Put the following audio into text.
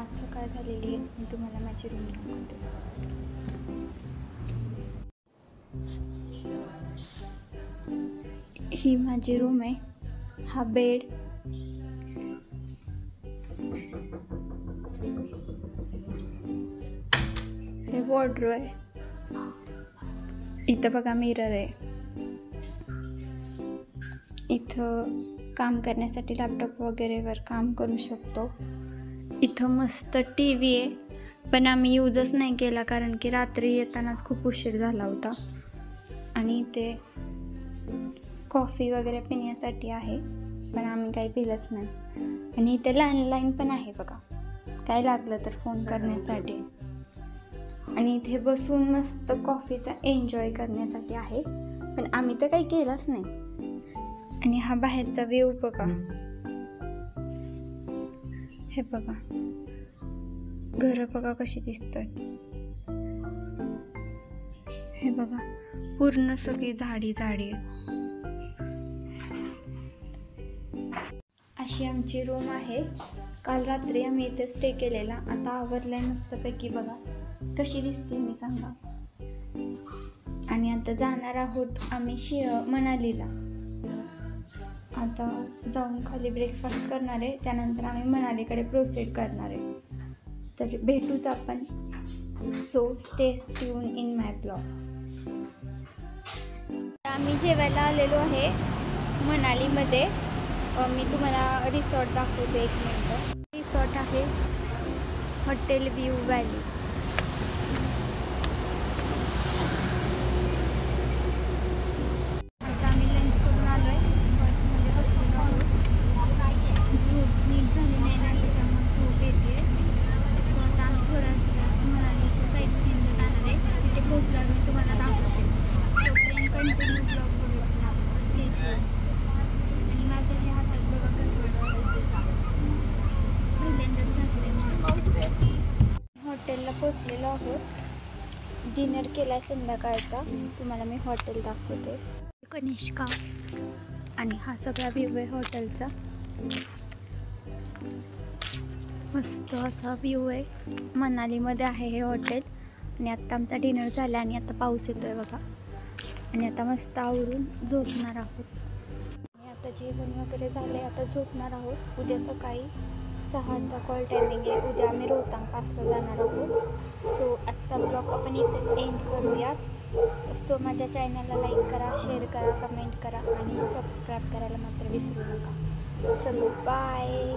आज सकाळ झालेली आहे. मी तुम्हाला माझी रूम दाखवते. ही माझी रूम आहे. हा बेड, हे वॉर्डरोब आहे. इथं बघा मिरर आहे. इथं काम करण्यासाठी लॅपटॉप वगैरेवर काम करू शकतो. इथं मस्त टी व्ही आहे, पण आम्ही यूजच नाही केला कारण की रात्री येतानाच खूप उशीर झाला होता. आणि इथे कॉफी वगैरे पिण्यासाठी आहे, पण आम्ही काही पिलंच नाही. आणि इथे लँडलाईन पण आहे बघा, काय लागलं तर फोन करण्यासाठी. आणि इथे बसून मस्त कॉफीचा एन्जॉय करण्यासाठी आहे, पण आम्ही तर काही केलंच नाही. आणि हा बाहेरचा व्ह्यू बघा, हे बघा घरं बघा कशी दिसतात. हे बघा पूर्ण सगळी झाडी आहे. अशी आमची रूम आहे. काल रात्री आम्ही इथे स्टे केलेला. आता आवरलंय मस्तपैकी. बघा कशी दिसते मी सांगा. आणि आता जाणार आहोत आम्ही मनालीला. आता जाऊन खाली ब्रेकफास्ट करणार आहे, त्यानंतर आम्ही मनालीकडे प्रोसीड करणार आहे. तर भेटूच आपण. So stay tune in my blog. आम्ही जेवायला आलेलो आहे मनालीमध्ये. मी तुम्हाला रिसॉर्ट दाखवते. 1 मिनिट. रिसॉर्ट आहे हॉटेल व्ह्यू व्हॅली. आता आम्ही लंच करून आलो आहे. बसमध्ये बसलेलो आहोत. झोप नीट झाली नाही ना, त्याच्यामुळे झोप येते. सो आता आम्ही थोड्याच मनालीच्या साईड सीनला जाणार आहे. तिथे पोहोचल्यावर मी तुम्हाला दाखवते. तोपर्यंत कंटिन्यू ब्लॉग बघूया. आणि माझं हे हातात बघा कसं पहिल्यांदाच घातलं आहे. हॉटेलला पोचलेलो आहोत. डिनर केला आहे संध्याकाळचा. तुम्हाला मी हॉटेल दाखवते. कनिष्का. आणि हा सगळा व्ह्यू आहे हॉटेलचा. मस्त असा व्ह्यू आहे. मनालीमध्ये आहे हे हॉटेल. आणि आत्ता आमचा डिनर झाला आणि आता पाऊस येतो आहे बघा. आणि आता मस्त आवरून झोपणार आहोत. आणि आता जेवण वगैरे झालं आहे. आता झोपणार आहोत. उद्या सकाळी 6चा कॉल टायमिंग आहे. उद्या आम्ही रोहतांग पासला जाणार आहोत. सो आजचा ब्लॉग आपण इथेच एंड करूयात. सो माझ्या चॅनलला लाईक करा, शेअर करा, कमेंट करा आणि सबस्क्राईब करायला मात्र विसरू नका. चलो बाय.